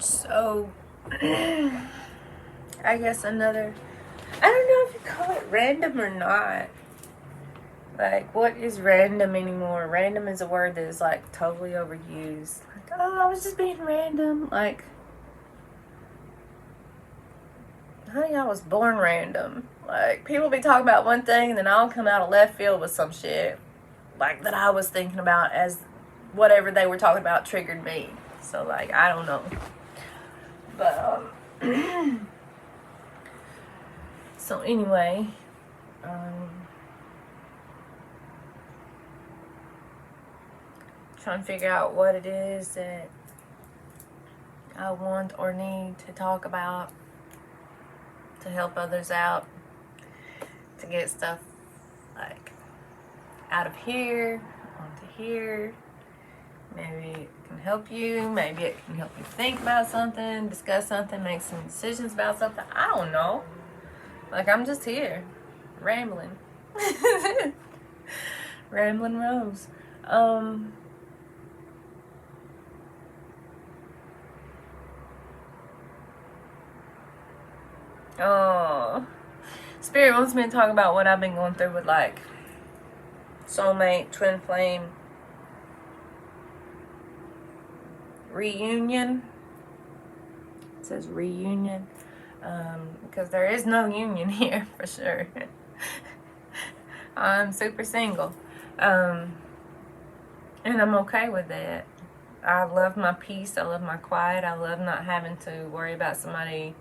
So, I guess another, I don't know if you call it random or not. Like, what is random anymore? Random is a word that is, like, totally overused. Like, oh, I was just being random. Like, honey, I was born random. Like, people be talking about one thing and then I'll come out of left field with some shit. Like, that I was thinking about as whatever they were talking about triggered me. So, like, I don't know. But, so anyway, trying to figure out what it is that I want or need to talk about to help others out, to get stuff like out of here onto here. Maybe it can help you, maybe it can help you think about something, discuss something, make some decisions about something. I don't know. Like, I'm just here rambling. Rambling Rose. Oh, Spirit wants me to talk about what I've been going through with, like, soulmate, twin flame, reunion. It says reunion. Because there is no union here, for sure. I'm super single. And I'm okay with that. I love my peace. I love my quiet. I love not having to worry about somebody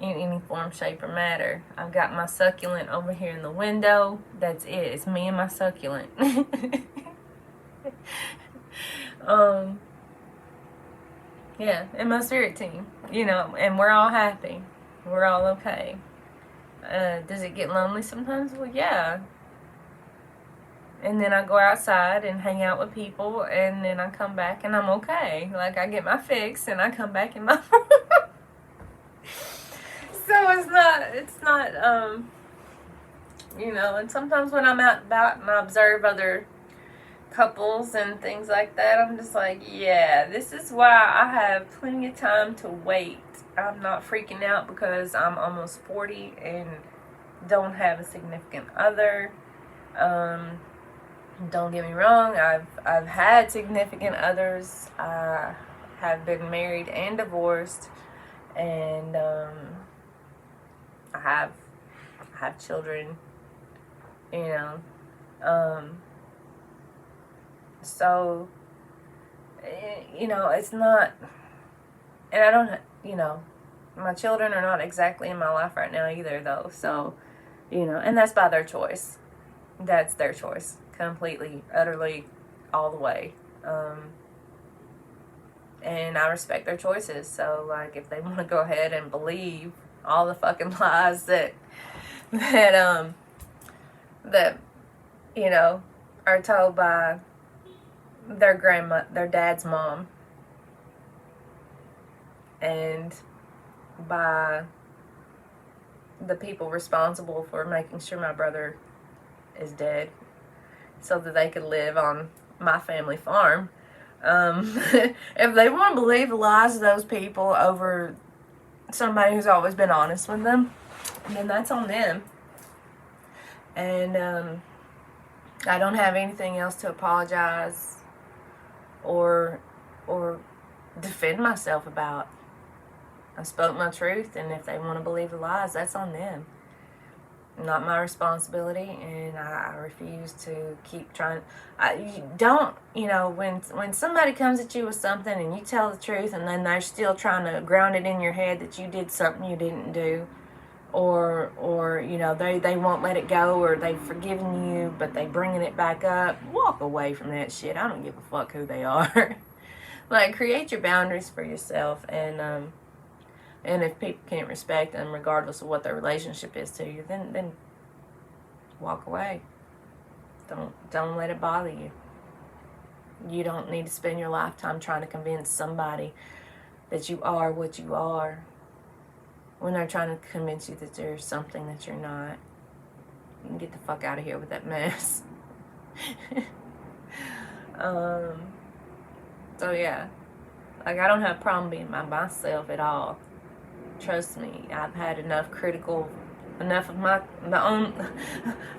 in any form, shape, or matter. I've got my succulent over here in the window. That's it. It's me and my succulent. Yeah, and my spirit team, and we're all happy. We're all okay. Does it get lonely sometimes? Well, yeah. And then I go outside and hang out with people, and then I come back and I'm okay. Like, I get my fix and I come back in my So it's not and sometimes when I'm out and about and I observe other couples and things like that, I'm just like, yeah, this is why I have plenty of time to wait. I'm not freaking out because I'm almost 40 and don't have a significant other. Don't get me wrong, I've had significant others. I have been married and divorced, and I have children, so it's not, and I don't, my children are not exactly in my life right now either, though. So, and that's by their choice. That's their choice, completely, utterly, all the way. And I respect their choices. So, like, if they want to go ahead and believe all the fucking lies that are told by their dad's mom, and by the people responsible for making sure my brother is dead so that they could live on my family farm. If they want to believe the lies of those people over somebody who's always been honest with them, then that's on them. And I don't have anything else to apologize or defend myself about. I spoke my truth, and if they want to believe the lies, that's on them. Not my responsibility, and I refuse to keep trying. When somebody comes at you with something and you tell the truth, and then they're still trying to ground it in your head that you did something you didn't do, or they won't let it go, or they've forgiven you but they bringing it back up, walk away from that shit. I don't give a fuck who they are. Like, create your boundaries for yourself, and if people can't respect them, regardless of what their relationship is to you, then walk away. Don't let it bother you. You don't need to spend your lifetime trying to convince somebody that you are what you are when they're trying to convince you that there's something that you're not. You can get the fuck out of here with that mess. So yeah. Like, I don't have a problem being by myself at all. Trust me, I've had enough of my own,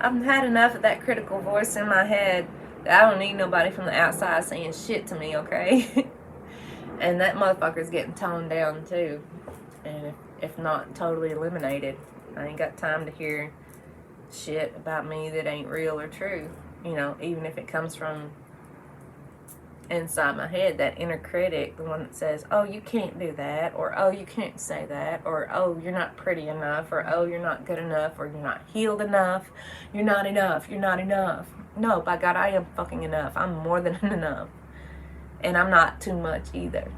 I've had enough of that critical voice in my head that I don't need nobody from the outside saying shit to me, okay? And that motherfucker's getting toned down too. And if not totally eliminated. I ain't got time to hear shit about me that ain't real or true. You know, even if it comes from inside my head, that inner critic, the one that says, oh, you can't do that, or oh, you can't say that, or oh, you're not pretty enough, or oh, you're not good enough, or you're not healed enough, you're not enough, you're not enough. No, by God, I am fucking enough. I'm more than enough. And I'm not too much either.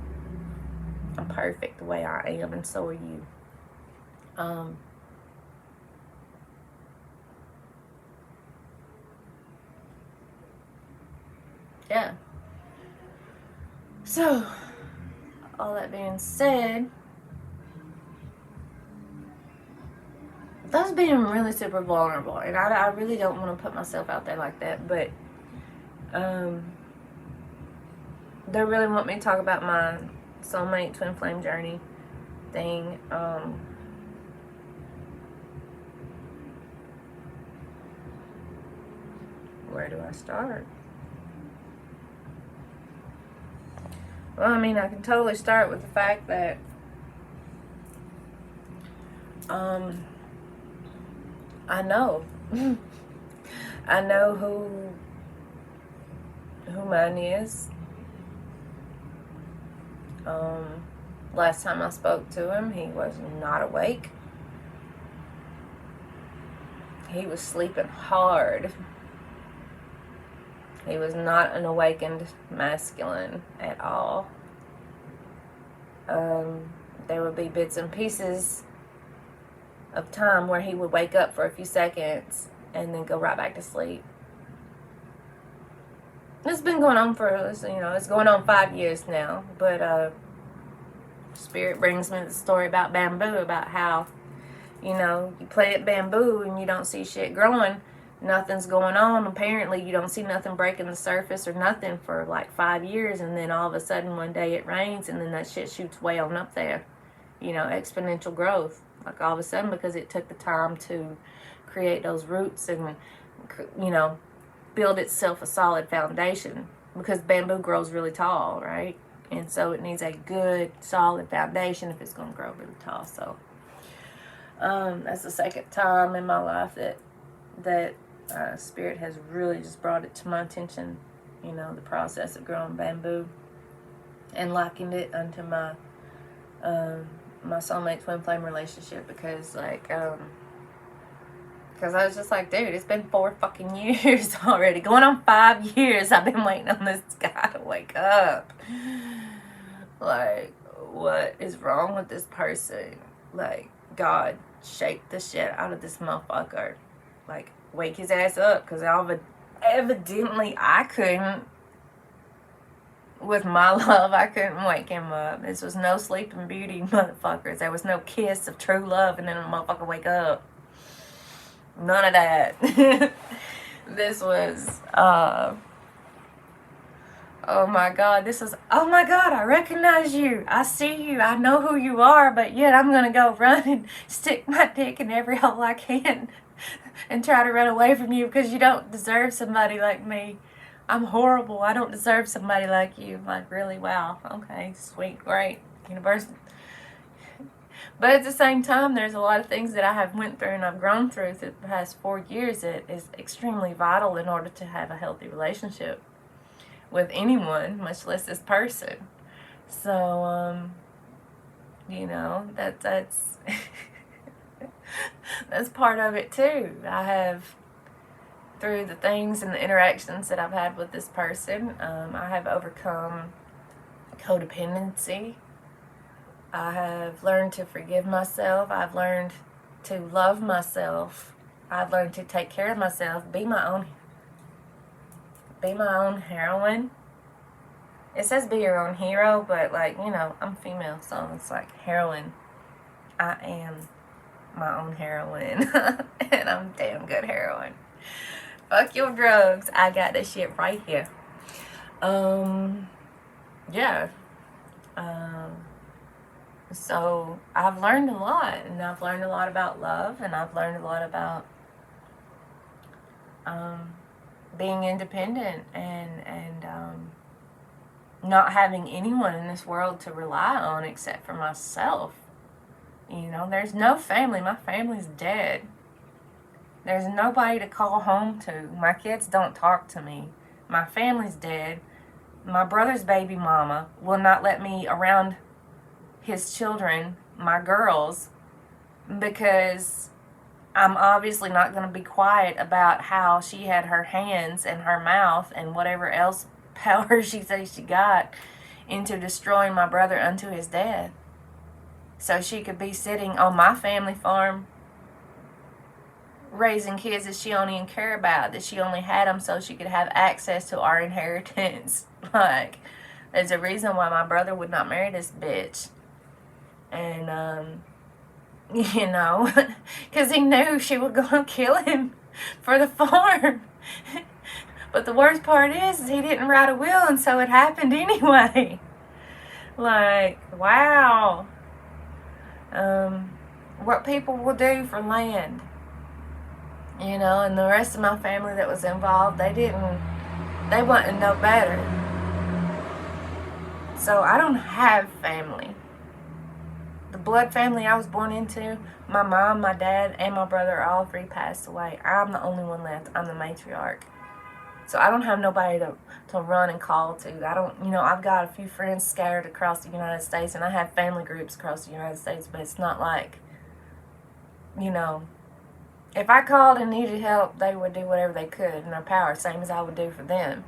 I'm perfect the way I am, and so are you. Yeah. So, all that being said, that's being really super vulnerable, and I really don't want to put myself out there like that, but they really want me to talk about my soulmate twin flame journey thing. Where do I start? Well, I mean, I can totally start with the fact that I know I know who mine is. Last time I spoke to him, he was not awake. He was sleeping hard. He was not an awakened masculine at all. There would be bits and pieces of time where he would wake up for a few seconds and then go right back to sleep. It's been going on for, it's going on 5 years now. But Spirit brings me the story about bamboo, about how, you plant bamboo and you don't see shit growing. Nothing's going on. Apparently, you don't see nothing breaking the surface or nothing for like 5 years, and then all of a sudden one day it rains, and then that shit shoots way on up there. Exponential growth. Like all of a sudden, because it took the time to create those roots and, build itself a solid foundation. Because bamboo grows really tall, right? And so it needs a good, solid foundation if it's going to grow really tall. So that's the second time in my life that Spirit has really just brought it to my attention, the process of growing bamboo, and likened it unto my my soulmate twin flame relationship, because because I was just like, dude, it's been 4 fucking years already, going on 5 years. I've been waiting on this guy to wake up. Like, what is wrong with this person? Like, God shake the shit out of this motherfucker. Like, wake his ass up, because evidently I couldn't. With my love, I couldn't wake him up. This was no Sleeping Beauty, motherfuckers. There was no kiss of true love and then a motherfucker wake up. None of that. This was, oh my God, oh my God, I recognize you. I see you. I know who you are, but yet I'm going to go run and stick my dick in every hole I can and try to run away from you because you don't deserve somebody like me. I'm horrible. I don't deserve somebody like you. Like, really? Wow. Okay, sweet, great. Universe. But at the same time, there's a lot of things that I have went through and I've grown through the past 4 years that is extremely vital in order to have a healthy relationship with anyone, much less this person. So, that's that's part of it too. I have, through the things and the interactions that I've had with this person, I have overcome codependency. I have learned to forgive myself. I've learned to love myself. I've learned to take care of myself, be my own heroine. It says be your own hero, but I'm female, so it's like heroine. I am my own heroine. And I'm damn good heroine. Fuck your drugs. I got this shit right here. Yeah. So I've learned a lot, and I've learned a lot about love, and I've learned a lot about being independent and not having anyone in this world to rely on except for myself. You know, there's no family. My family's dead. There's nobody to call home to. My kids don't talk to me. My family's dead. My brother's baby mama will not let me around his children, my girls, because I'm obviously not going to be quiet about how she had her hands and her mouth and whatever else power she says she got into destroying my brother unto his death. So she could be sitting on my family farm raising kids that she don't even care about, that she only had them so she could have access to our inheritance. Like, there's a reason why my brother would not marry this bitch. And, you know, because he knew she was going to kill him for the farm. But the worst part is he didn't write a will, and so it happened anyway. Like, wow. What people will do for land. You know, and the rest of my family that was involved, they wouldn't know better. So I don't have family. The blood family I was born into, my mom, my dad, and my brother, all three passed away. I'm the only one left. I'm the matriarch. So I don't have nobody to run and call to. I've got a few friends scattered across the United States, and I have family groups across the United States, but it's not like, if I called and needed help, they would do whatever they could in their power, same as I would do for them.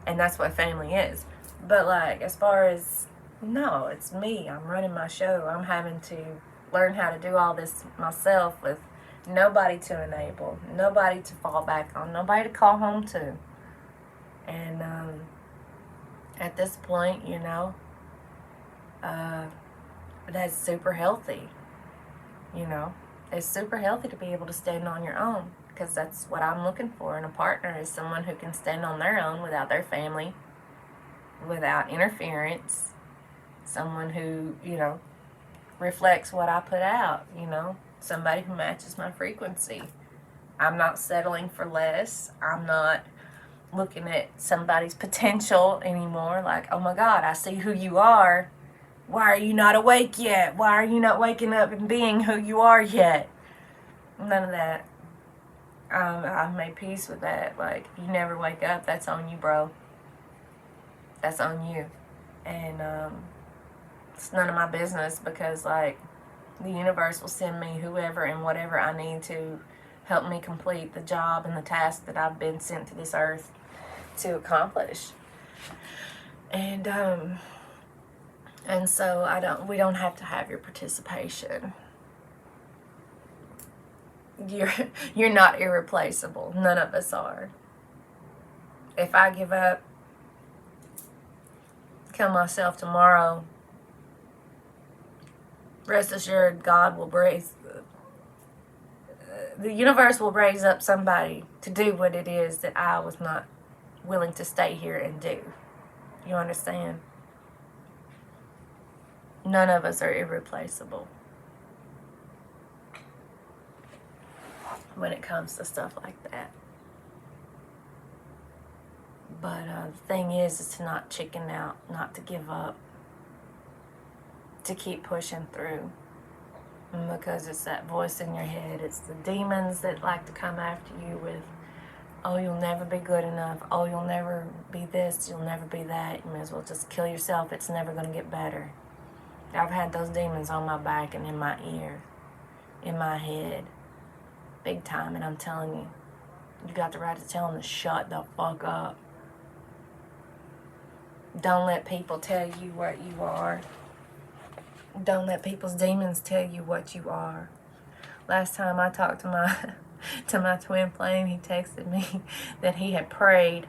And that's what family is. But, like, as far as, no, it's me. I'm running my show. I'm having to learn how to do all this myself with nobody to enable, nobody to fall back on, nobody to call home to. And at this point, that's super healthy, It's super healthy to be able to stand on your own, because that's what I'm looking for in a partner, is someone who can stand on their own without their family, without interference, someone who, reflects what I put out, somebody who matches my frequency. I'm not settling for less. I'm not looking at somebody's potential anymore, like, oh my God, I see who you are. Why are you not awake yet? Why are you not waking up and being who you are yet? None of that. I've made peace with that. Like, if you never wake up, that's on you, bro. That's on you. And it's none of my business, because, like, the universe will send me whoever and whatever I need to help me complete the job and the task that I've been sent to this earth to accomplish. And so we don't have to have your participation. You're not irreplaceable. None of us are. If I give up, kill myself tomorrow, rest assured God will the universe will raise up somebody to do what it is that I was not willing to stay here and do. You understand? None of us are irreplaceable when it comes to stuff like that. But the thing is to not chicken out, not to give up, to keep pushing through. Because it's that voice in your head. It's the demons that like to come after you with, oh, you'll never be good enough. Oh, you'll never be this. You'll never be that. You may as well just kill yourself. It's never going to get better. I've had those demons on my back and in my ear, in my head, big time. And I'm telling you, you got the right to tell them to shut the fuck up. Don't let people tell you what you are. Don't let people's demons tell you what you are. Last time I talked to my twin flame, he texted me that he had prayed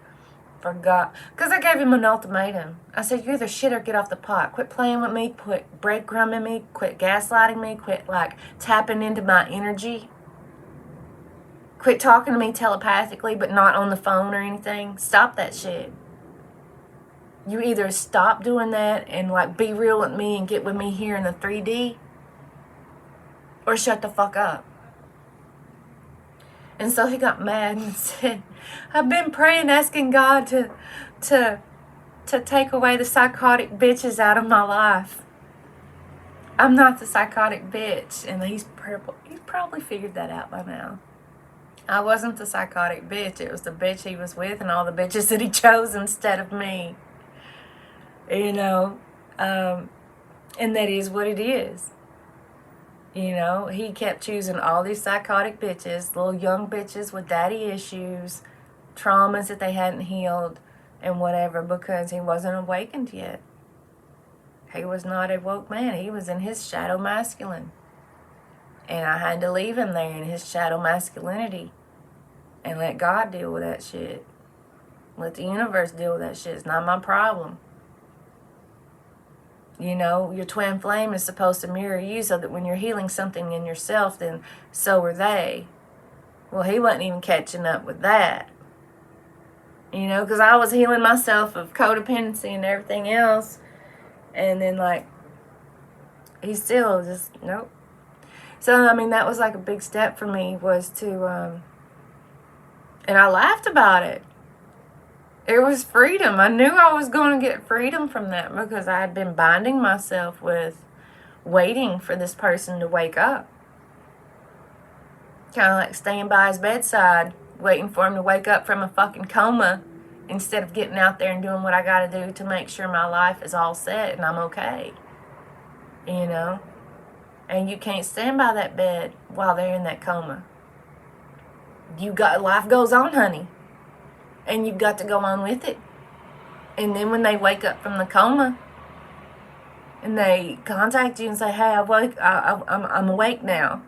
for God. Because I gave him an ultimatum. I said, you either shit or get off the pot. Quit playing with me. Quit breadcrumbing me. Quit gaslighting me. Quit, tapping into my energy. Quit talking to me telepathically, but not on the phone or anything. Stop that shit. You either stop doing that and like be real with me and get with me here in the 3D, or shut the fuck up. And so he got mad and said, I've been praying, asking God to take away the psychotic bitches out of my life. I'm not the psychotic bitch. And he's probably figured that out by now. I wasn't the psychotic bitch. It was the bitch he was with and all the bitches that he chose instead of me. You know, and that is what it is. You know, he kept choosing all these psychotic bitches, little young bitches with daddy issues, traumas that they hadn't healed, and whatever, because he wasn't awakened yet. He was not a woke man. He was in his shadow masculine. And I had to leave him there in his shadow masculinity and let God deal with that shit. Let the universe deal with that shit. It's not my problem. You know, your twin flame is supposed to mirror you so that when you're healing something in yourself, then so are they. Well, he wasn't even catching up with that. You know, because I was healing myself of codependency and everything else. And then, like, he still just, nope. So, I mean, that was like a big step for me, was to, and I laughed about it. It was freedom. I knew I was going to get freedom from that because I had been binding myself with waiting for this person to wake up. Kind of like staying by his bedside, waiting for him to wake up from a fucking coma instead of getting out there and doing what I got to do to make sure my life is all set and I'm okay. You know? And you can't stand by that bed while they're in that coma. Life goes on, honey. And you've got to go on with it. And then when they wake up from the coma and they contact you and say, hey, I'm awake now.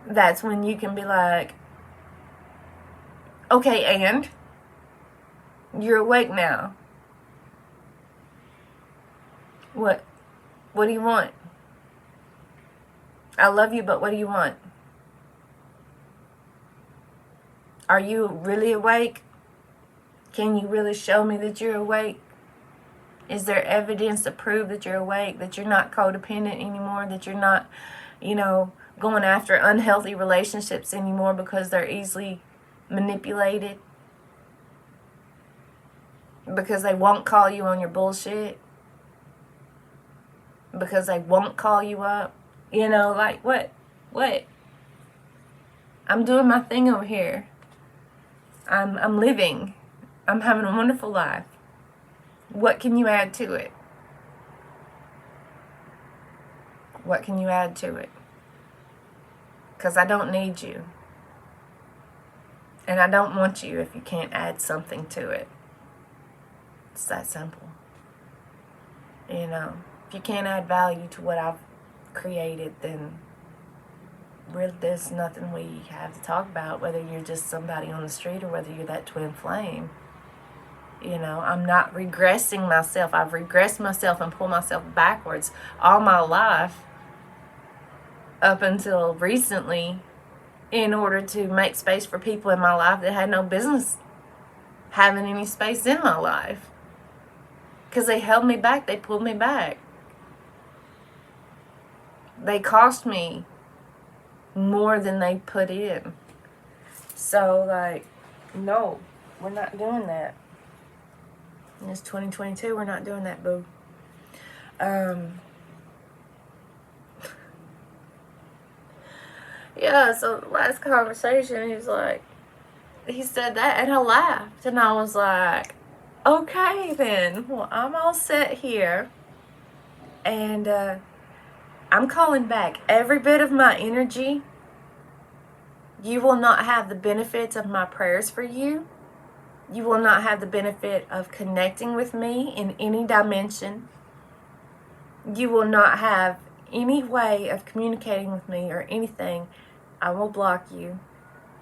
That's when you can be like, okay, and you're awake now. What do you want? I love you, but what do you want? Are you really awake? Can you really show me that you're awake? Is there evidence to prove that you're awake, that you're not codependent anymore, that you're not, you know, going after unhealthy relationships anymore because they're easily manipulated? Because they won't call you on your bullshit? Because they won't call you up? You know, like, what? I'm doing my thing over here. I'm living. I'm having a wonderful life. What can you add to it? What can you add to it? Because I don't need you. And I don't want you if you can't add something to it. It's that simple. You know, if you can't add value to what I've created, then really there's nothing we have to talk about, whether you're just somebody on the street or whether you're that twin flame. You know, I'm not regressing myself. I've regressed myself and pulled myself backwards all my life up until recently in order to make space for people in my life that had no business having any space in my life. Because they held me back. They pulled me back. They cost me more than they put in. So, like, no, we're not doing that. In this 2022, we're not doing that, boo. Yeah, so the last conversation, he said that, and I laughed, and I was like, okay, then, well, I'm all set here, and, I'm calling back every bit of my energy. You will not have the benefits of my prayers for you. You will not have the benefit of connecting with me in any dimension. You will not have any way of communicating with me or anything. I will block you.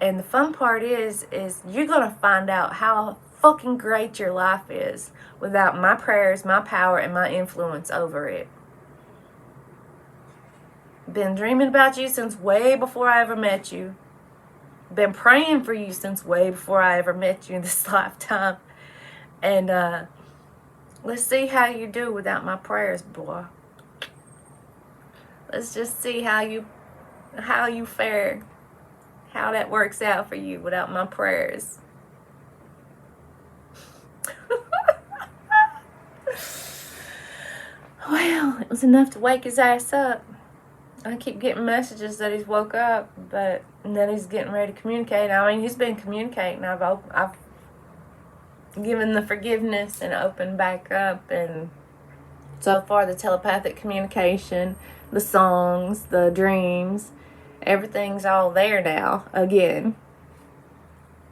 And the fun part is you're going to find out how fucking great your life is without my prayers, my power, and my influence over it. Been dreaming about you since way before I ever met you. been praying for you since way before I ever met you in this lifetime. And let's see how you do without my prayers, boy. Let's just see how you fare, how that works out for you without my prayers. Well, it was enough to wake his ass up. I keep getting messages that he's woke up, but then he's getting ready to communicate. I mean, he's been communicating. I've given the forgiveness and opened back up, and so far the telepathic communication, the songs, the dreams, everything's all there now again.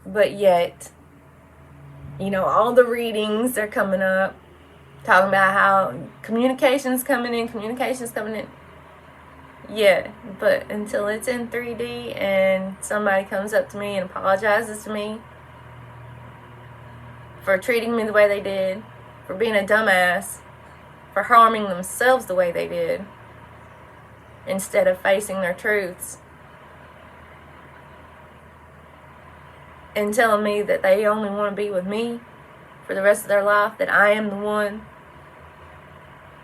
But yet, all the readings are coming up, talking about how communication's coming in. Yeah, but until it's in 3D and somebody comes up to me and apologizes to me for treating me the way they did, for being a dumbass, for harming themselves the way they did, instead of facing their truths, and telling me that they only want to be with me for the rest of their life, that I am the one,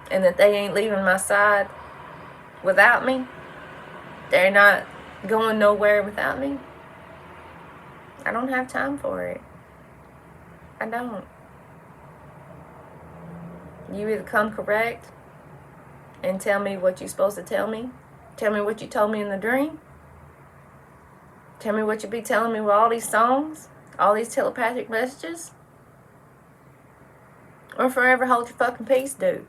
and that they ain't leaving my side without me. They're not going nowhere without me. I don't have time for it. I don't. You either come correct and tell me what you're supposed to tell me. Tell me what you told me in the dream. Tell me what you be telling me with all these songs, all these telepathic messages. Or forever hold your fucking peace, dude.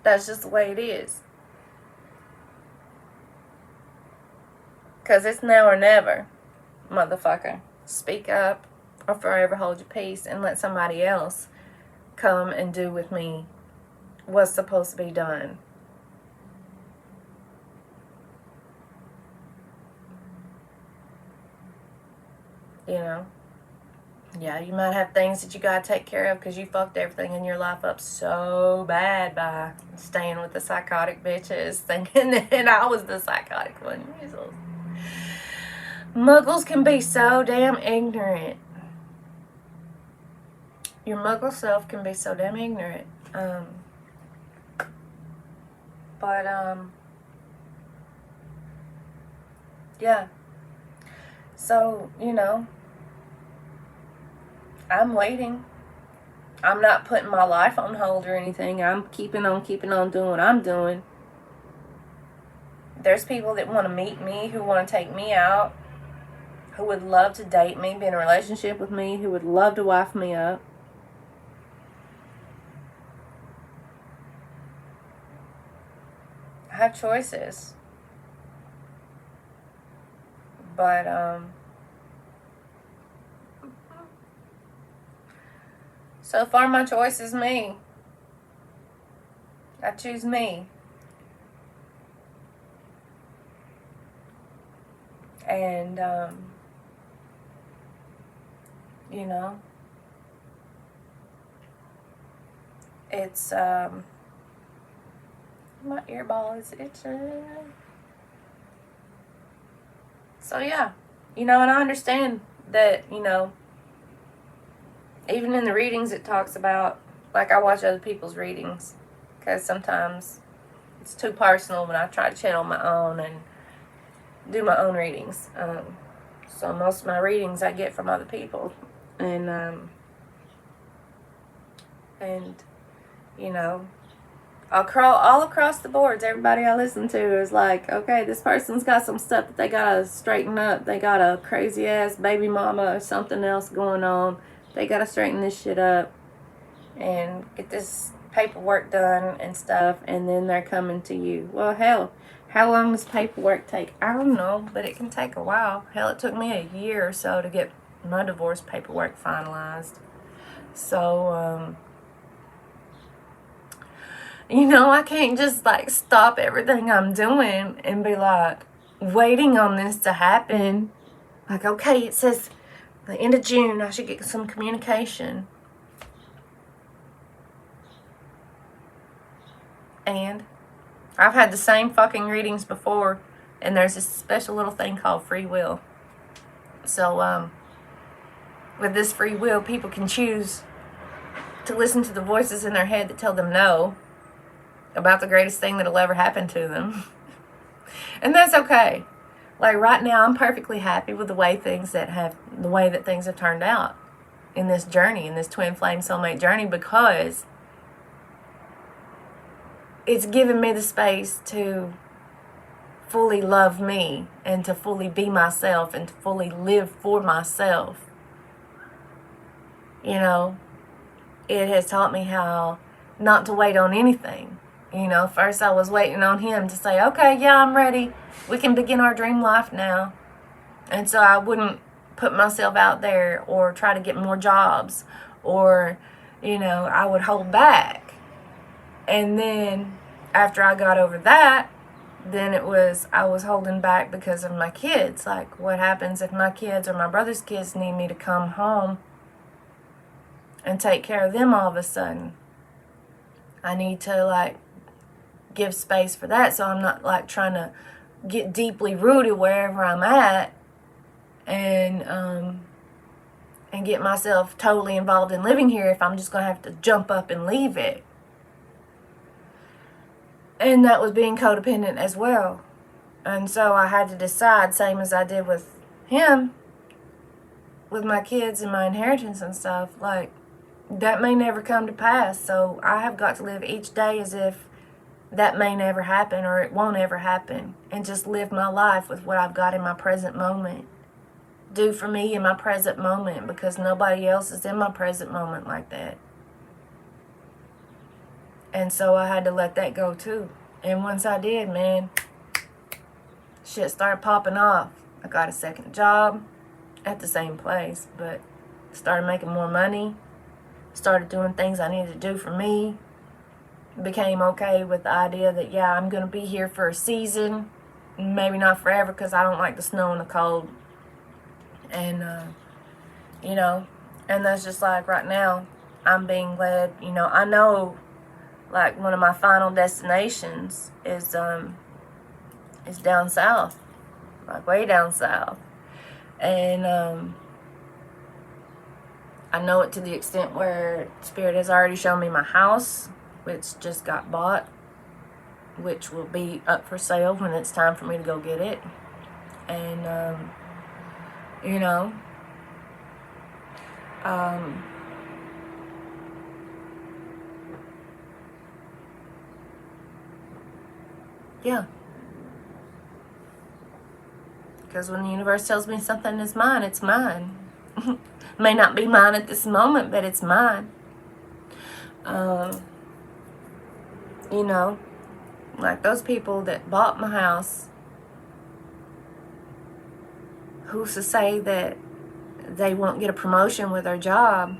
That's just the way it is. Because it's now or never, motherfucker. Speak up or forever hold your peace and let somebody else come and do with me what's supposed to be done. Yeah, you might have things that you gotta take care of because you fucked everything in your life up so bad by staying with the psychotic bitches, thinking that I was the psychotic one. Muggles can be so damn ignorant. Your muggle self can be so damn ignorant. Yeah. So, I'm waiting. I'm not putting my life on hold or anything. I'm keeping on doing what I'm doing. There's people that want to meet me, who want to take me out, who would love to date me, be in a relationship with me, who would love to wife me up. I have choices. But, so far my choice is me. I choose me. And, it's, my earball is itching. So yeah, and I understand that, even in the readings it talks about, like, I watch other people's readings because sometimes it's too personal when I try to channel my own and do my own readings. So most of my readings I get from other people, and all across the boards, everybody I listen to is like, okay, this person's got some stuff that they gotta straighten up. They got a crazy ass baby mama or something else going on. They gotta straighten this shit up and get this paperwork done and stuff, and then they're coming to you. Well, hell, how long does paperwork take? I don't know, but it can take a while. Hell, it took me a year or so to get my divorce paperwork finalized. So, I can't just, stop everything I'm doing and be, waiting on this to happen. Okay, it says the end of June I should get some communication. And I've had the same fucking readings before, and there's this special little thing called free will. So, with this free will, people can choose to listen to the voices in their head that tell them no about the greatest thing that'll ever happen to them. And that's okay. Like right now, I'm perfectly happy with the way things have turned out in this journey, in this twin flame soulmate journey, because it's given me the space to fully love me and to fully be myself and to fully live for myself. You know, it has taught me how not to wait on anything. You know, first I was waiting on him to say, okay, yeah, I'm ready. We can begin our dream life now. And so I wouldn't put myself out there or try to get more jobs, or, you know, I would hold back. And then after I got over that, then I was holding back because of my kids. Like, what happens if my kids or my brother's kids need me to come home and take care of them all of a sudden? I need to, like, give space for that, so I'm not, like, trying to get deeply rooted wherever I'm at and get myself totally involved in living here if I'm just going to have to jump up and leave it. And that was being codependent as well. And so I had to decide, same as I did with him, with my kids and my inheritance and stuff, like, that may never come to pass. So I have got to live each day as if that may never happen or it won't ever happen, and just live my life with what I've got in my present moment. Do for me in my present moment, because nobody else is in my present moment like that. And so I had to let that go too. And once I did, man, shit started popping off. I got a second job at the same place, but started making more money, started doing things I needed to do for me, became okay with the idea that, yeah, I'm going to be here for a season, maybe not forever, because I don't like the snow and the cold. And, you know, and that's just like right now, I'm being led, you know, I know, like, one of my final destinations is down south, like way down south. And I know it to the extent where Spirit has already shown me my house, which just got bought, which will be up for sale when it's time for me to go get it. And, you know, yeah. Because when the universe tells me something is mine, it's mine. May not be mine at this moment, but it's mine. You know, like those people that bought my house, who's to say that they won't get a promotion with their job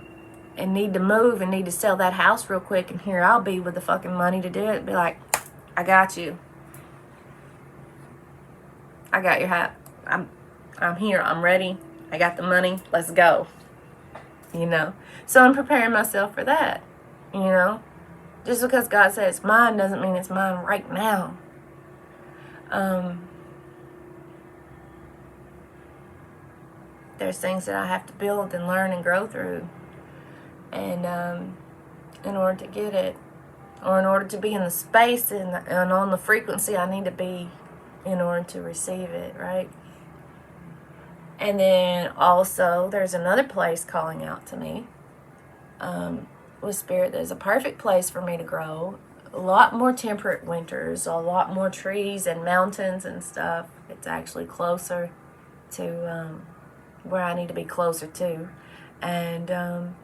and need to move and need to sell that house real quick, and here I'll be with the fucking money to do it. Be like, I got you. I got your hat. I'm here. I'm ready. I got the money. Let's go. You know? So I'm preparing myself for that. You know? Just because God said it's mine doesn't mean it's mine right now. There's things that I have to build and learn and grow through. And in order to get it, or in order to be in the space and on the frequency I need to be in order to receive it, right? And then also there's another place calling out to me with Spirit. There's a perfect place for me to grow. A lot more temperate winters, a lot more trees and mountains and stuff. It's actually closer to where I need to be closer to. And I'm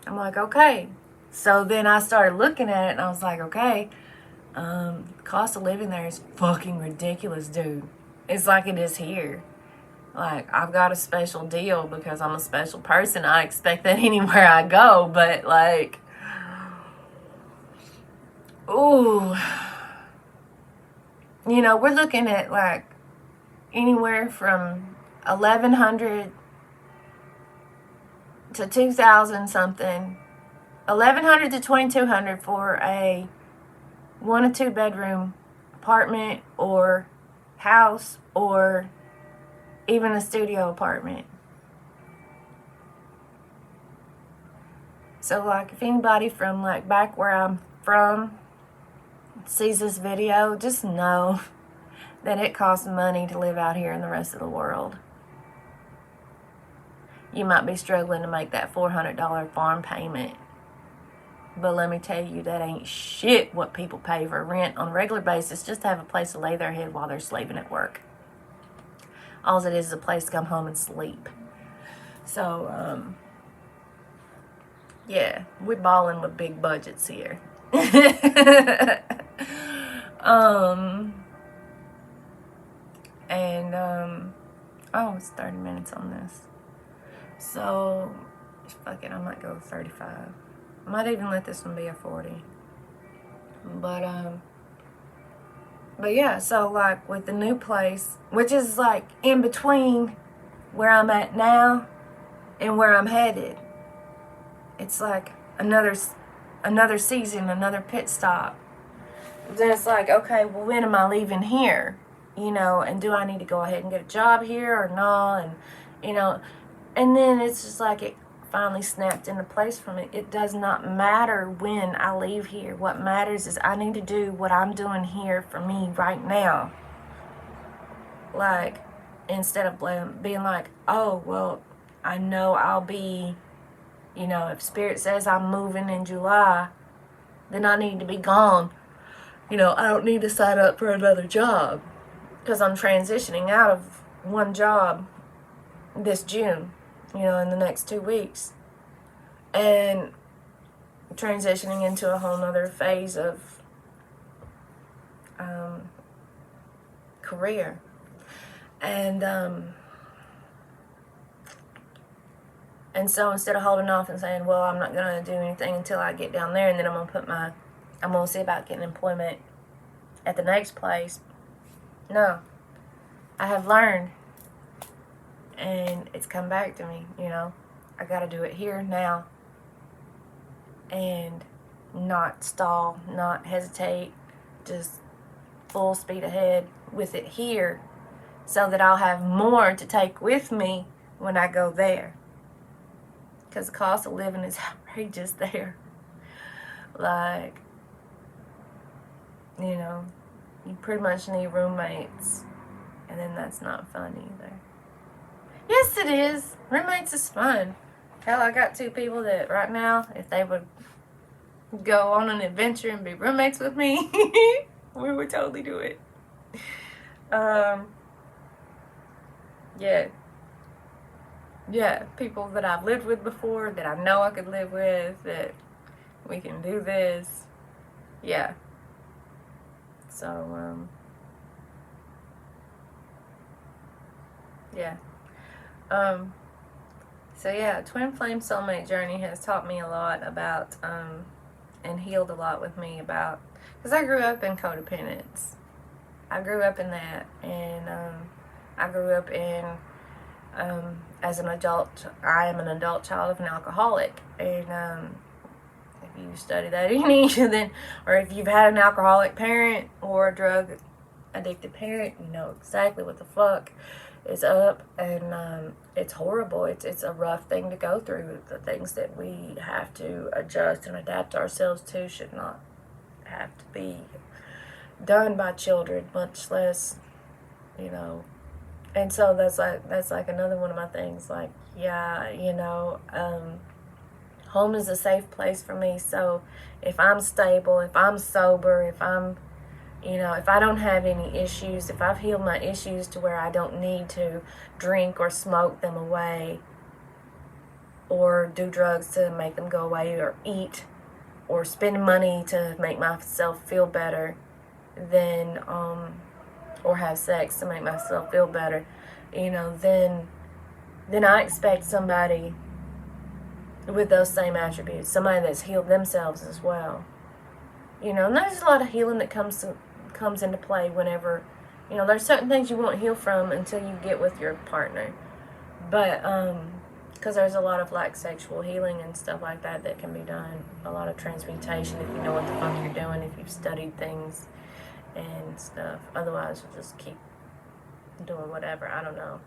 like, okay. So then I started looking at it and I was like, okay, cost of living there is fucking ridiculous, dude. It's like it is here. Like, I've got a special deal because I'm a special person. I expect that anywhere I go, but like, ooh, you know, we're looking at like anywhere from 1,100 to 2,000 something, 1,100 to 2,200 for a 1 or 2 bedroom apartment or house or even a studio apartment. So, like, if anybody from, like, back where I'm from sees this video, just know that it costs money to live out here in the rest of the world. You might be struggling to make that $400 farm payment. But let me tell you, that ain't shit what people pay for rent on a regular basis just to have a place to lay their head while they're slaving at work. All it is a place to come home and sleep. So, yeah, we're balling with big budgets here. Oh, it's 30 minutes on this. So, fuck it, I might go 35. I might even let this one be a 40. But yeah, so like with the new place, which is like in between where I'm at now and where I'm headed, it's like another season, another pit stop. Then it's like, okay, well, when am I leaving here? You know, and do I need to go ahead and get a job here or not? And, you know, and then it's just like it finally snapped into place for me. It does not matter when I leave here. What matters is I need to do what I'm doing here for me right now. Like, instead of being like, oh, well, I know I'll be, you know, if Spirit says I'm moving in July, then I need to be gone. You know, I don't need to sign up for another job because I'm transitioning out of one job this June, you know, in the next 2 weeks, and transitioning into a whole nother phase of career. And so instead of holding off and saying, well, I'm not going to do anything until I get down there, and then I'm going to see about getting employment at the next place. No. I have learned, and it's come back to me, you know. I got to do it here, now, and not stall, not hesitate, just full speed ahead with it here so that I'll have more to take with me when I go there. Because the cost of living is outrageous there. Like, you know, you pretty much need roommates, and then that's not fun either. Yes, it is. Roommates is fun. Hell, I got 2 people that right now, if they would go on an adventure and be roommates with me, we would totally do it. Yeah, people that I've lived with before, that I know I could live with, that we can do this. Yeah. So, yeah. So yeah, Twin Flame Soulmate Journey has taught me a lot about, and healed a lot with me about, because I grew up in codependence. I grew up in that, and I grew up in, as an adult, I am an adult child of an alcoholic, and if you study that any, then, or if you've had an alcoholic parent or a drug addicted parent, you know exactly what the fuck is up, and it's horrible. It's a rough thing to go through. The things that we have to adjust and adapt ourselves to should not have to be done by children, much less, you know. And so that's like another one of my things. Like, yeah, you know, home is a safe place for me. So if I'm stable, if I'm sober, if I'm, you know, if I don't have any issues, if I've healed my issues to where I don't need to drink or smoke them away or do drugs to make them go away or eat or spend money to make myself feel better, then, or have sex to make myself feel better, you know, then I expect somebody with those same attributes, somebody that's healed themselves as well. You know, and there's a lot of healing that comes into play whenever, you know, there's certain things you won't heal from until you get with your partner. But, because there's a lot of, like, sexual healing and stuff like that can be done. A lot of transmutation if you know what the fuck you're doing, if you've studied things and stuff. Otherwise, you'll just keep doing whatever. I don't know.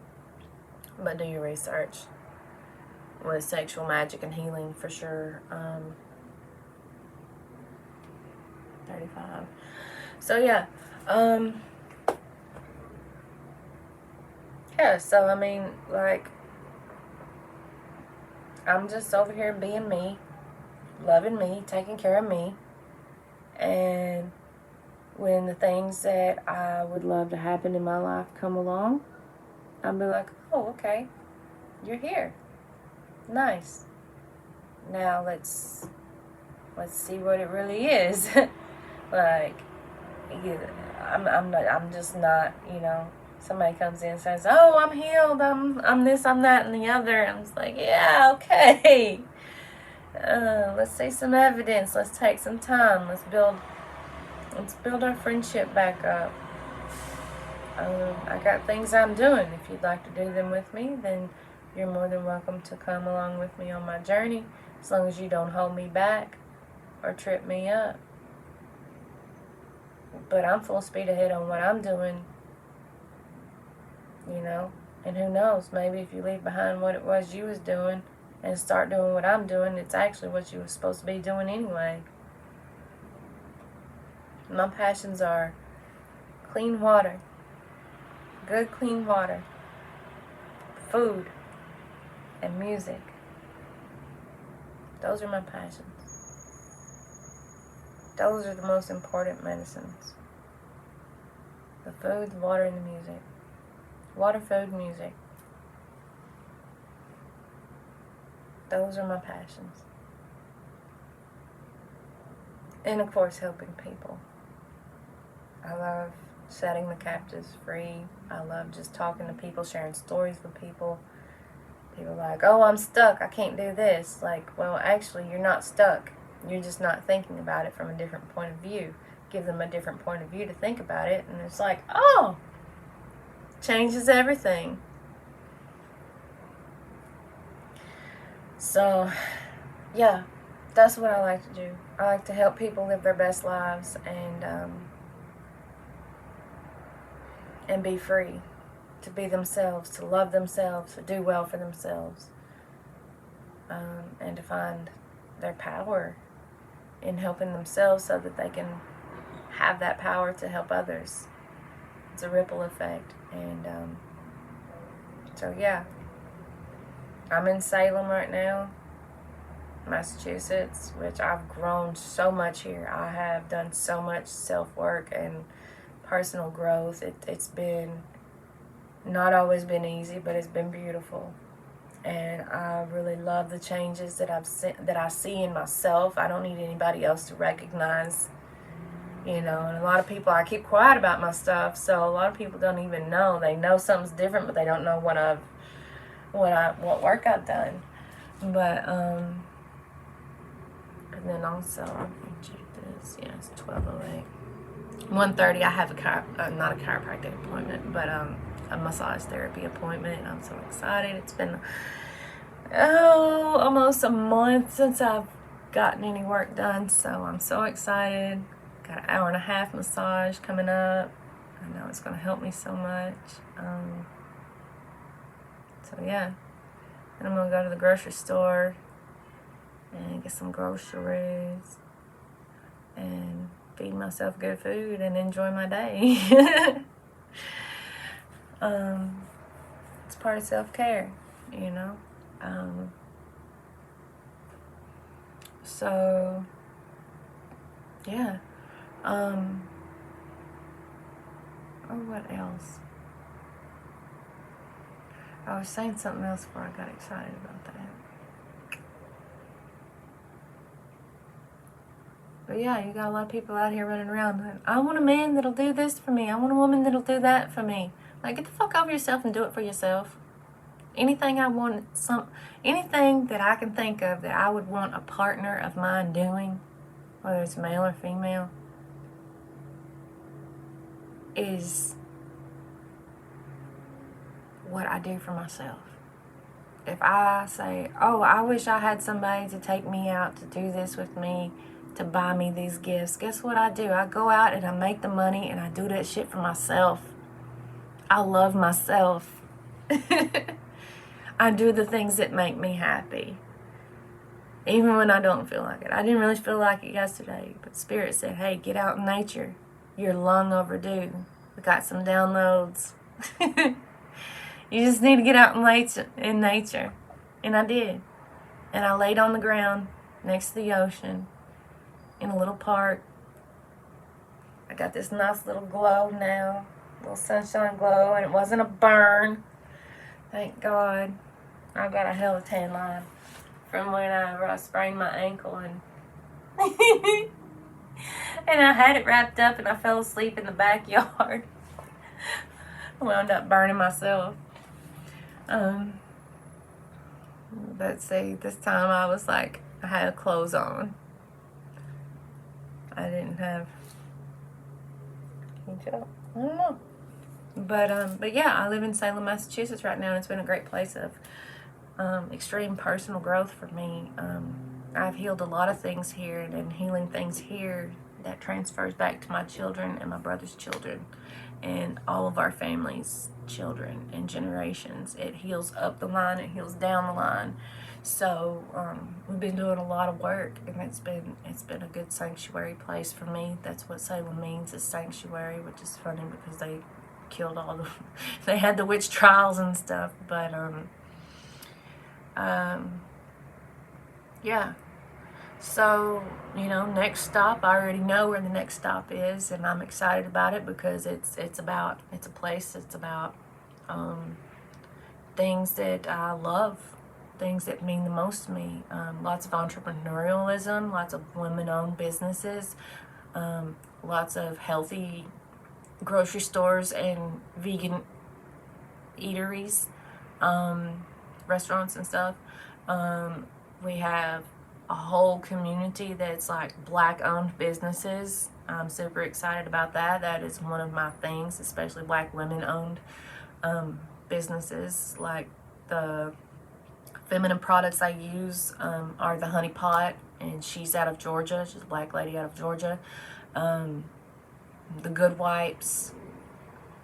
But do your research with sexual magic and healing for sure. 35. So yeah. Yeah, so I mean, like, I'm just over here being me, loving me, taking care of me. And when the things that I would love to happen in my life come along, I'll be like, oh, okay, you're here. Nice. Now let's see what it really is. Like, I'm just not, somebody comes in and says, oh, I'm healed, I'm this, I'm that, and the other. I'm just like, yeah, okay. Let's see some evidence. Let's take some time. Let's build our friendship back up. I got things I'm doing. If you'd like to do them with me, then you're more than welcome to come along with me on my journey, as long as you don't hold me back or trip me up. But I'm full speed ahead on what I'm doing, and who knows, maybe if you leave behind what it was you was doing and start doing what I'm doing, it's actually what you were supposed to be doing anyway. My passions are clean water, good clean water, food, and music. Those are my passions. Those are the most important medicines. The food, the water, and the music. Water, food, music. Those are my passions. And of course, helping people. I love setting the captives free. I love just talking to people, sharing stories with people. People are like, oh, I'm stuck, I can't do this. Like, well, actually, you're not stuck. You're just not thinking about it from a different point of view. Give them a different point of view to think about it, and it's like, oh, changes everything. So, yeah, that's what I like to do. I like to help people live their best lives and be free, to be themselves, to love themselves, to do well for themselves, and to find their power in helping themselves so that they can have that power to help others. It's a ripple effect. And so yeah, I'm in Salem right now, Massachusetts, which I've grown so much here. I have done so much self-work and personal growth. It's been not always been easy, but it's been beautiful. And I really love the changes that I see in myself. I don't need anybody else to recognize, and a lot of people, I keep quiet about my stuff, so a lot of people don't even know. They know something's different, but they don't know what work I've done. But and then also, let me check this. Yeah, it's 12:08. 1:30. I have not a chiropractic appointment, but a massage therapy appointment. I'm so excited. It's been almost a month since I've gotten any work done, so I'm so excited. Got an hour-and-a-half massage coming up. I know it's going to help me so much. So yeah, and I'm going to go to the grocery store and get some groceries and feed myself good food and enjoy my day. It's part of self-care, so yeah. What else? I was saying something else before I got excited about that. But yeah, you got a lot of people out here running around going, I want a man that'll do this for me. I want a woman that'll do that for me. Like, get the fuck over yourself and do it for yourself. Anything anything that I can think of that I would want a partner of mine doing, whether it's male or female, is what I do for myself. If I say, oh, I wish I had somebody to take me out to do this with me, to buy me these gifts, guess what I do? I go out and I make the money and I do that shit for myself. I love myself. I do the things that make me happy. Even when I don't feel like it. I didn't really feel like it yesterday, but Spirit said, hey, get out in nature. You're long overdue. We got some downloads. You just need to get out in nature. And I did. And I laid on the ground next to the ocean in a little park. I got this nice little glow now. Little sunshine glow. And it wasn't a burn. Thank God. I got a hell of a tan line from when I sprained my ankle and and I had it wrapped up and I fell asleep in the backyard. I wound up burning myself. Let's see, this time I was like, I had clothes on. I didn't have, can you tell? I don't know. But yeah, I live in Salem, Massachusetts right now, and it's been a great place of extreme personal growth for me. I've healed a lot of things here, and healing things here that transfers back to my children and my brother's children and all of our family's children and generations. It heals up the line, it heals down the line. So we've been doing a lot of work, and it's been a good sanctuary place for me. That's what Salem means, is sanctuary, which is funny because they killed all the they had the witch trials and stuff, but yeah. So, you know, next stop, I already know where the next stop is, and I'm excited about it because it's a place that's about things that I love, things that mean the most to me. Lots of entrepreneurialism, lots of women-owned businesses, lots of healthy grocery stores and vegan eateries, restaurants and stuff. We have a whole community that's like black-owned businesses. I'm super excited about that. That is one of my things, especially black women-owned businesses. Like the feminine products I use are the Honey Pot, and she's out of Georgia. She's a black lady out of Georgia. The Good Wipes,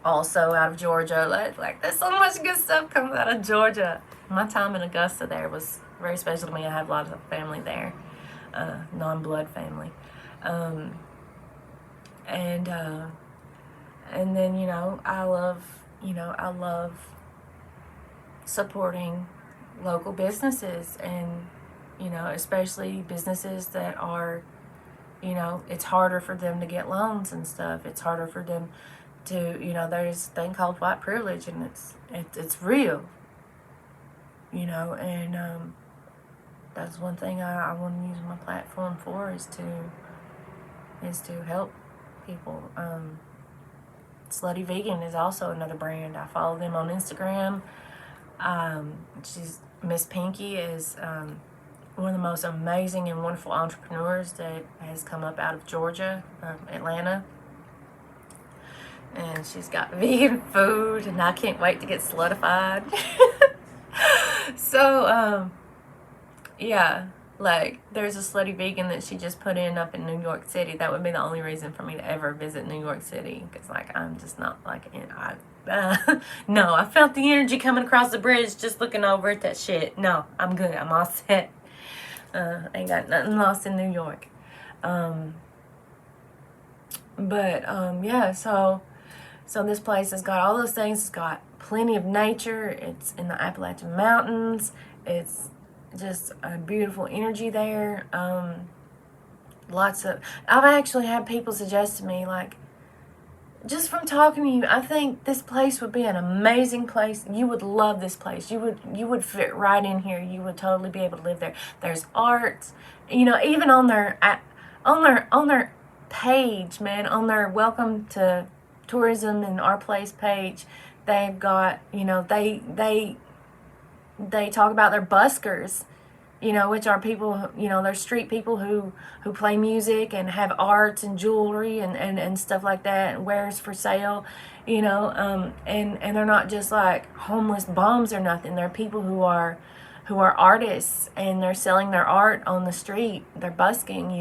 also out of Georgia. Like there's so much good stuff comes out of Georgia. My time in Augusta there was very special to me. I have a lot of family there, non-blood family, and then I love supporting local businesses, and especially businesses that are, it's harder for them to get loans and stuff. It's harder for them to, there's a thing called white privilege, and it's real, and that's one thing I want to use my platform for, is to help people. Slutty Vegan is also another brand. I follow them on Instagram. She's Miss Pinky is one of the most amazing and wonderful entrepreneurs that has come up out of Georgia, Atlanta. And she's got vegan food, and I can't wait to get slutified. So, yeah, like there's a Slutty Vegan that she just put in up in New York City. That would be the only reason for me to ever visit New York City, because I'm just not like no, I felt the energy coming across the bridge just looking over at that shit. No, I'm good. I'm all set. Ain't got nothing lost in New York. Yeah, so this place has got all those things. It's got plenty of nature. It's in the Appalachian Mountains. It's just a beautiful energy there. I've actually had people suggest to me, like, just from talking to you, I think this place would be an amazing place. You would love this place. You would fit right in here. You would totally be able to live there. There's art, even on their page, man, on their Welcome to Tourism and Our Place page, they've got, they talk about their buskers, which are people, they're street people who play music and have arts and jewelry and stuff like that, and wares for sale, and they're not just like homeless bums or nothing. They're people who are artists, and they're selling their art on the street. They're busking,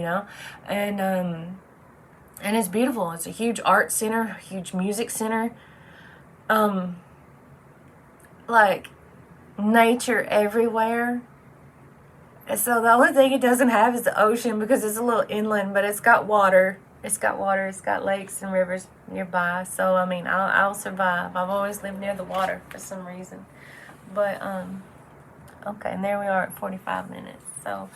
and it's beautiful. It's a huge art center, huge music center. Like, nature everywhere. And so the only thing it doesn't have is the ocean because it's a little inland, but it's got water. It's got water. It's got lakes and rivers nearby. So I mean, I'll survive. I've always lived near the water for some reason. But okay, and there we are at 45 minutes. So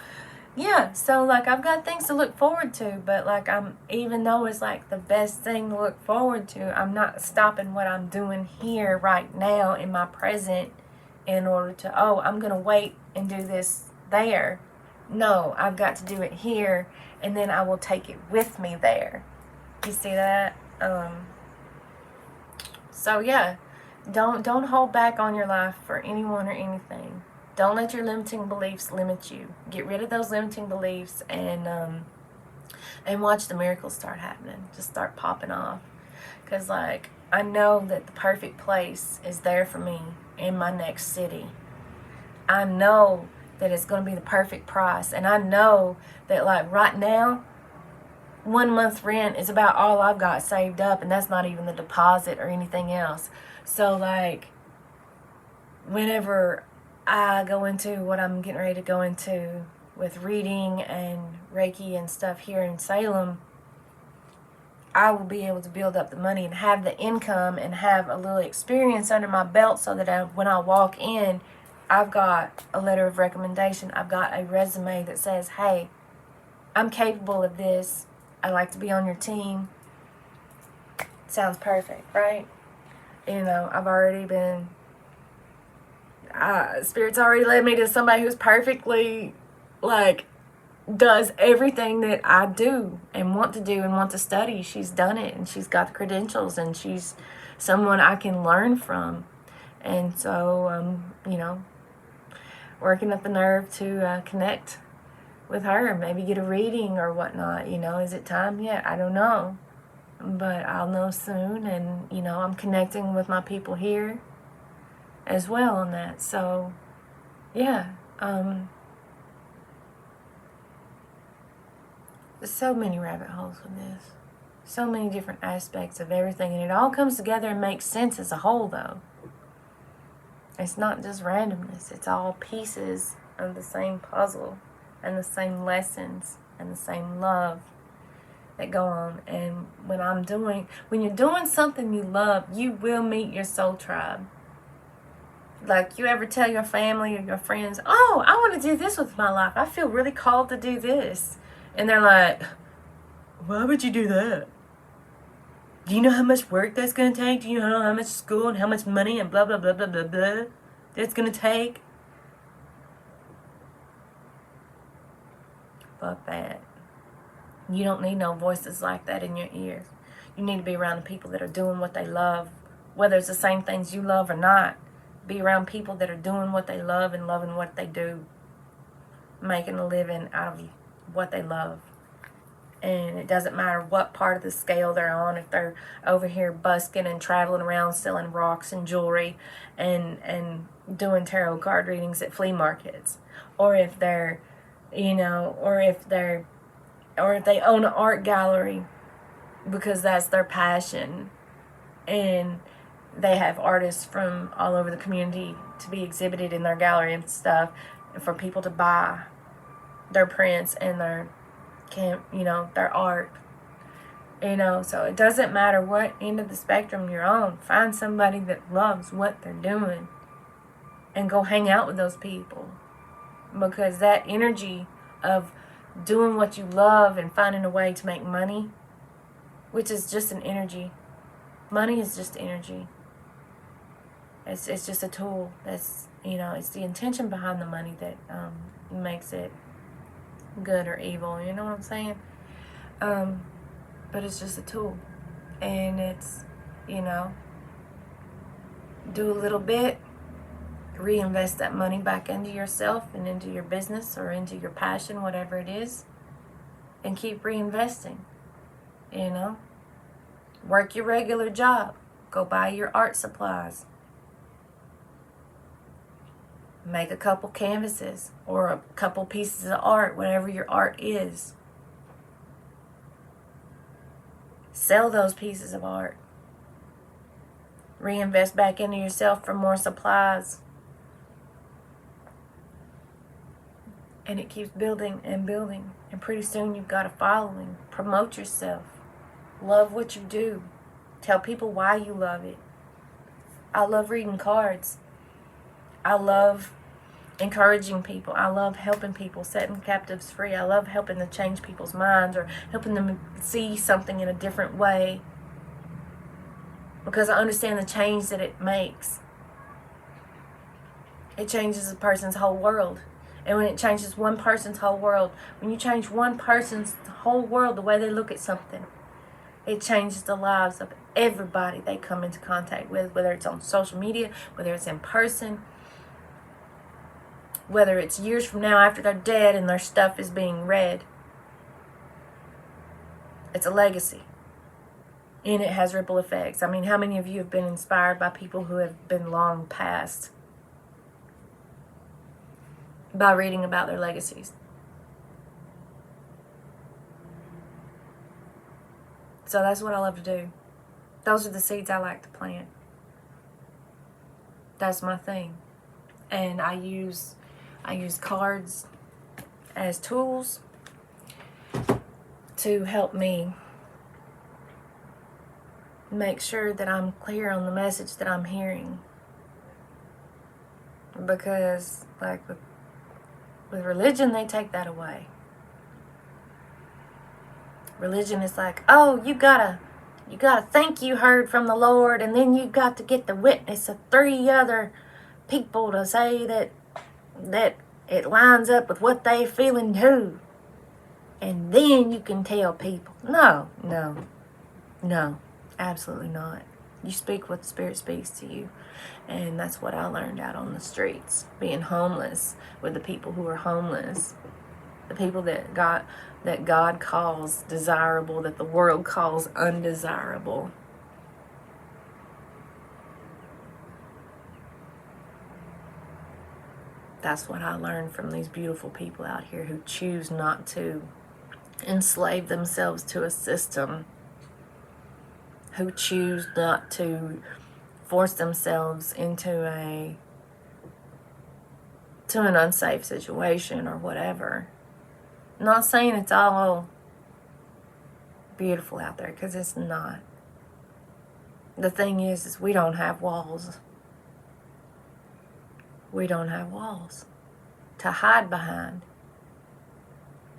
yeah, so like I've got things to look forward to, but like even though it's like the best thing to look forward to, I'm not stopping what I'm doing here right now in my present in order to, oh, I'm gonna wait and do this there. No, I've got to do it here, and then I will take it with me there. You see that? So yeah, don't hold back on your life for anyone or anything. Don't let your limiting beliefs limit you. Get rid of those limiting beliefs and watch the miracles start happening. Just start popping off. Because, like, I know that the perfect place is there for me in my next city. I know that it's going to be the perfect price. And I know that, like, right now, 1 month rent is about all I've got saved up. And that's not even the deposit or anything else. So, like, whenever I go into what I'm getting ready to go into with reading and Reiki and stuff here in Salem, I will be able to build up the money and have the income and have a little experience under my belt so that when I walk in, I've got a letter of recommendation. I've got a resume that says, hey, I'm capable of this. I'd like to be on your team. Sounds perfect, right? You know, I've already been... Spirit's already led me to somebody who's perfectly, like, does everything that I do and want to study. She's done it, and she's got the credentials, and she's someone I can learn from. And so, you know, working up the nerve to connect with her, maybe get a reading or whatnot. You know, is it time yet? I don't know, but I'll know soon. And, you know, I'm connecting with my people here as well on that. So yeah, there's so many rabbit holes with this, so many different aspects of everything, and it all comes together and makes sense as a whole. Though it's not just randomness, it's all pieces of the same puzzle and the same lessons and the same love that go on. And when you're doing something you love, you will meet your soul tribe. Like, you ever tell your family or your friends, oh, I want to do this with my life. I feel really called to do this. And they're like, why would you do that? Do you know how much work that's going to take? Do you know how much school and how much money and blah, blah, blah, blah, blah, blah that's going to take? Fuck that. You don't need no voices like that in your ears. You need to be around the people that are doing what they love, whether it's the same things you love or not. Be around people that are doing what they love and loving what they do, making a living out of what they love. And it doesn't matter what part of the scale they're on, if they're over here busking and traveling around selling rocks and jewelry and doing tarot card readings at flea markets, or if they're, you know, or if they own an art gallery because that's their passion, and they have artists from all over the community to be exhibited in their gallery and stuff, and for people to buy their prints and their art. You know, so it doesn't matter what end of the spectrum you're on. Find somebody that loves what they're doing and go hang out with those people, because that energy of doing what you love and finding a way to make money, which is just an energy. Money is just energy. It's just a tool. That's, you know, it's the intention behind the money that makes it good or evil. You know what I'm saying? But it's just a tool, and it's, you know, do a little bit, reinvest that money back into yourself and into your business or into your passion, whatever it is, and keep reinvesting. You know, work your regular job, go buy your art supplies. Make a couple canvases or a couple pieces of art, whatever your art is. Sell those pieces of art. Reinvest back into yourself for more supplies. And it keeps building and building. And pretty soon you've got a following. Promote yourself. Love what you do. Tell people why you love it. I love reading cards. I love encouraging people. I love helping people, setting captives free. I love helping to change people's minds or helping them see something in a different way. Because I understand the change that it makes. It changes a person's whole world. And when it changes one person's whole world, when you change one person's whole world, the way they look at something, it changes the lives of everybody they come into contact with, whether it's on social media, whether it's in person, whether it's years from now after they're dead and their stuff is being read. It's a legacy. And it has ripple effects. I mean, how many of you have been inspired by people who have been long past by reading about their legacies? So that's what I love to do. Those are the seeds I like to plant. That's my thing. And I use cards as tools to help me make sure that I'm clear on the message that I'm hearing. Because like with religion, they take that away. Religion is like, oh, you gotta think you heard from the Lord, and then you got to get the witness of 3 other people to say that it lines up with what they feeling too. And then you can tell people. No, absolutely not. You speak what the Spirit speaks to you. And that's what I learned out on the streets, being homeless with the people who are homeless. The people that God calls desirable, that the world calls undesirable. That's what I learned from these beautiful people out here who choose not to enslave themselves to a system, who choose not to force themselves into an unsafe situation or whatever. I'm not saying it's all beautiful out there, because it's not. The thing is we don't have walls. We don't have walls to hide behind.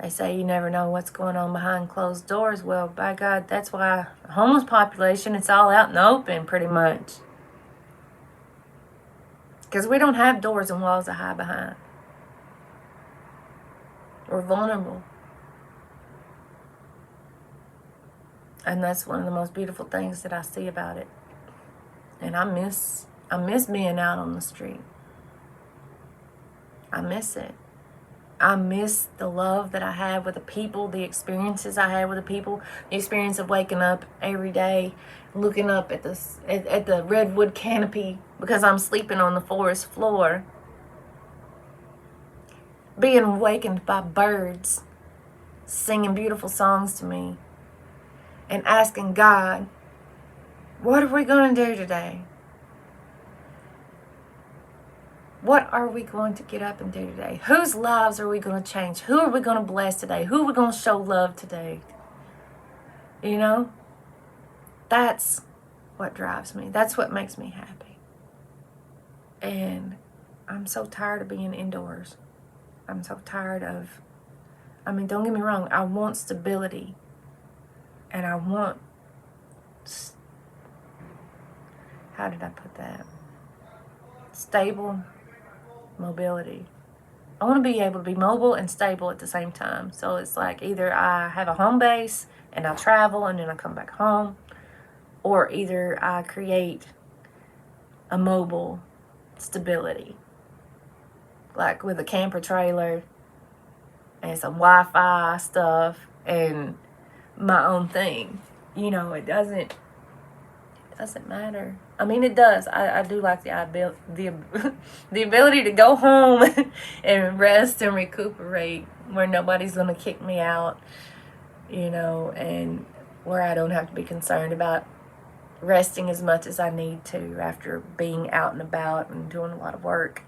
They say you never know what's going on behind closed doors. Well, by God, that's why the homeless population, it's all out in the open pretty much. Because we don't have doors and walls to hide behind. We're vulnerable. And that's one of the most beautiful things that I see about it. And I miss being out on the street. I miss it. I miss the love that I had with the people, the experiences I had with the people, the experience of waking up every day, looking up at the redwood canopy because I'm sleeping on the forest floor, being awakened by birds singing beautiful songs to me, and asking God, what are we going to do today? What are we going to get up and do today? Whose lives are we going to change? Who are we going to bless today? Who are we going to show love today? You know? That's what drives me. That's what makes me happy. And I'm so tired of being indoors. I'm so tired of... don't get me wrong. I want stability. And I want... How did I put that? Stable mobility. I want to be able to be mobile and stable at the same time. So it's like either I have a home base and I travel and then I come back home, or either I create a mobile stability, like with a camper trailer and some Wi-Fi stuff and my own thing. You know, it doesn't matter. It does. I do like the ability to go home and rest and recuperate where nobody's going to kick me out, you know, and where I don't have to be concerned about resting as much as I need to after being out and about and doing a lot of work.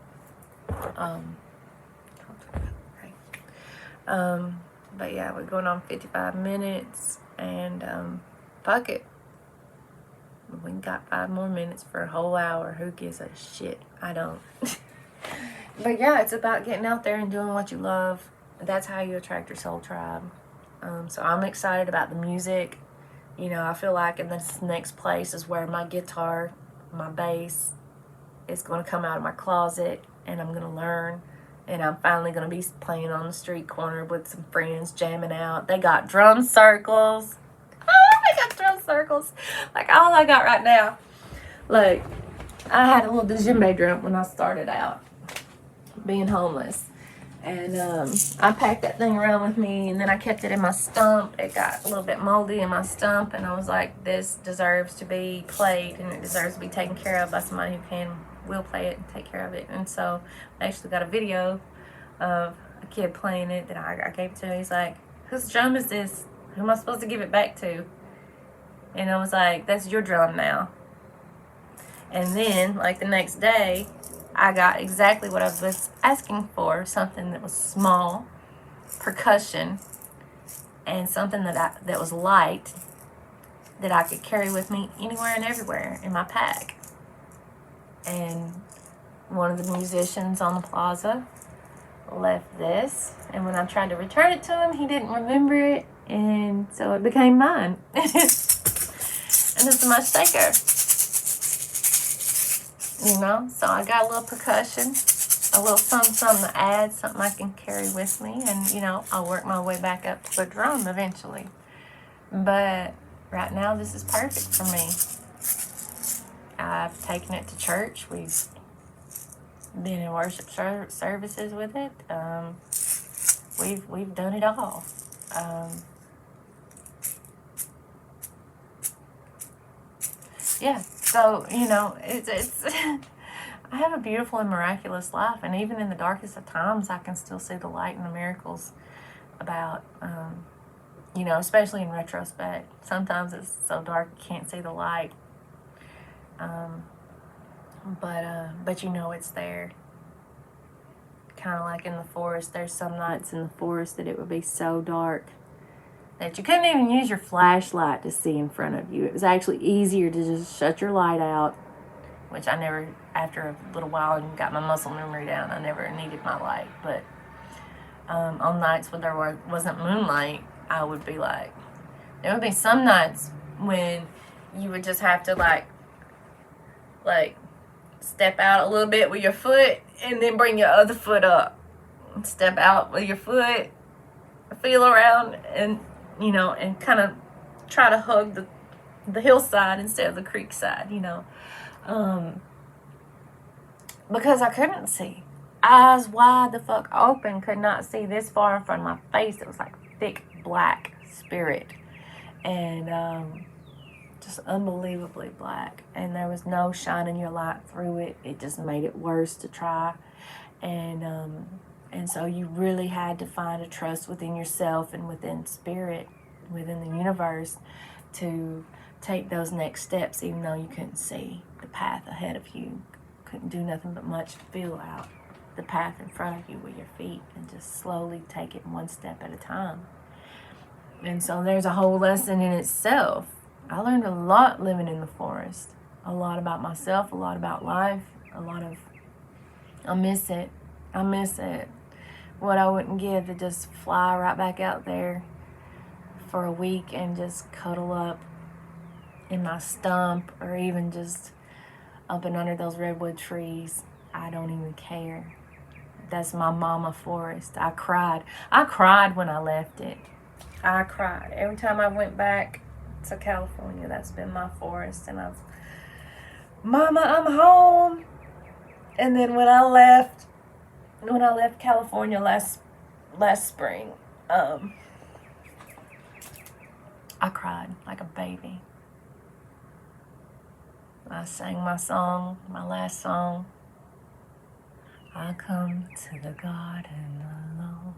But yeah, we're going on 55 minutes, and fuck it. We got 5 more minutes for a whole hour. Who gives a shit? I don't. But yeah, it's about getting out there and doing what you love. That's how you attract your soul tribe. So I'm excited about the music. You know, I feel like in this next place is where my guitar, my bass is going to come out of my closet, and I'm going to learn. And I'm finally going to be playing on the street corner with some friends, jamming out. They got drum circles. I got drum circles. Like all I got right now. Like, I had a little djembe drum when I started out being homeless. And I packed that thing around with me, and then I kept it in my stump. It got a little bit moldy in my stump, and I was like, this deserves to be played, and it deserves to be taken care of by somebody who will play it and take care of it. And so I actually got a video of a kid playing it that I gave to him. He's like, whose drum is this? Who am I supposed to give it back to? And I was like, that's your drum now. And then, like the next day, I got exactly what I was asking for, something that was small, percussion, and something that was light, that I could carry with me anywhere and everywhere in my pack. And one of the musicians on the plaza left this, and when I tried to return it to him, he didn't remember it, and so it became mine. And it's a much shaker. You know, so I got a little percussion, a little something to add, something I can carry with me, and, you know, I'll work my way back up to a drum eventually. But right now, this is perfect for me. I've taken it to church. We've been in worship services with it. We've done it all. Yeah, so, you know, it's I have a beautiful and miraculous life, and even in the darkest of times, I can still see the light and the miracles about, you know, especially in retrospect. Sometimes it's so dark you can't see the light, but you know it's there. Kind of like in the forest. There's some nights in the forest that it would be so dark that you couldn't even use your flashlight to see in front of you. It was actually easier to just shut your light out, which I never, after a little while and got my muscle memory down, I never needed my light. But on nights when there wasn't moonlight, I would be like, there would be some nights when you would just have to like step out a little bit with your foot and then bring your other foot up. Step out with your foot, feel around, and, you know, and kind of try to hug the hillside instead of the creek side, you know. Because I couldn't see. Eyes wide the fuck open, could not see this far in front of my face. It was like thick black spirit. And just unbelievably black. And there was no shining your light through it. It just made it worse to try. And so you really had to find a trust within yourself and within spirit, within the universe, to take those next steps, even though you couldn't see the path ahead of you. Couldn't do nothing but much feel out the path in front of you with your feet and just slowly take it one step at a time. And so there's a whole lesson in itself. I learned a lot living in the forest. A lot about myself, a lot about life, I miss it. I miss it. What I wouldn't give to just fly right back out there for a week and just cuddle up in my stump, or even just up and under those redwood trees. I don't even care. That's my mama forest. I cried. I cried when I left it. I cried. Every time I went back to California, that's been my forest. And Mama, I'm home. And then when I left California last spring, I cried like a baby. I sang my song, my last song. I come to the garden alone,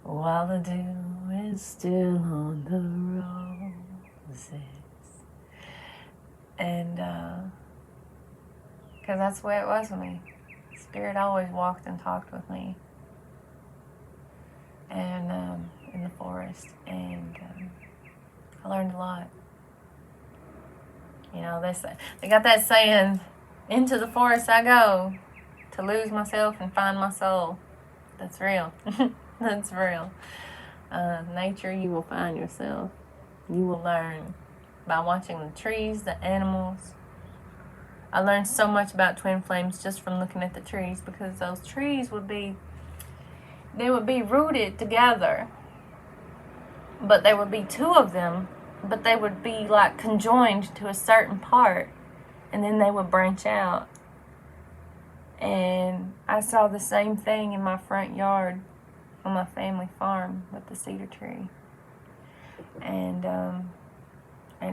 while the dew is still on the roses. And, because that's the way it was with me. Spirit always walked and talked with me. forest, and I learned a lot. You know, they got that saying, into the forest I go to lose myself and find my soul. That's real. That's real. Nature, you will find yourself. You will learn by watching the trees, the animals. I learned so much about twin flames just from looking at the trees, because those trees would be rooted together, but there would be two of them, but they would be like conjoined to a certain part, and then they would branch out. And I saw the same thing in my front yard on my family farm with the cedar tree. And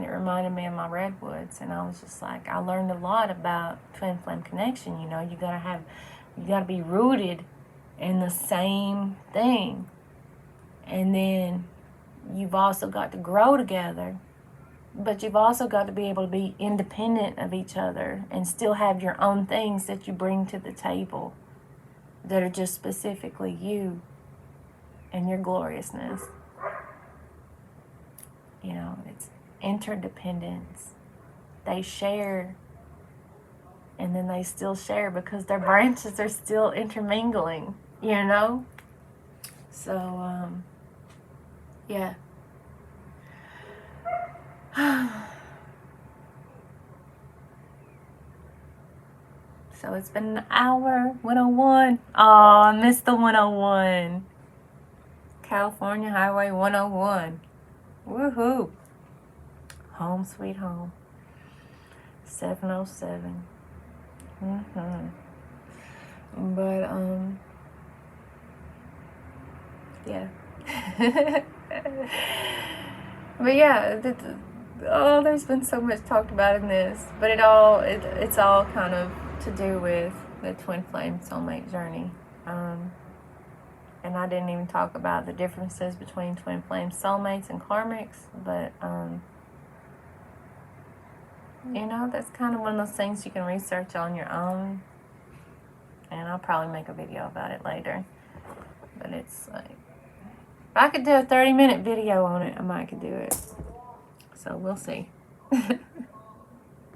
it reminded me of my redwoods, and I was just like, I learned a lot about twin flame connection. You know, you gotta be rooted in the same thing, and then you've also got to grow together, but you've also got to be able to be independent of each other and still have your own things that you bring to the table that are just specifically you and your gloriousness. You know, it's interdependence. They share, and then they still share because their branches are still intermingling, you know? So, yeah. So it's been an hour, 101. Oh, I missed the 101. California Highway 101. Woohoo. Home sweet home. 707. But, yeah. But yeah, there's been so much talked about in this, but it's all kind of to do with the twin flame soulmate journey. And I didn't even talk about the differences between twin flame soulmates and karmics, but you know, that's kind of one of those things you can research on your own, and I'll probably make a video about it later. But it's like, if I could do a 30-minute video on it, I might could do it. So we'll see.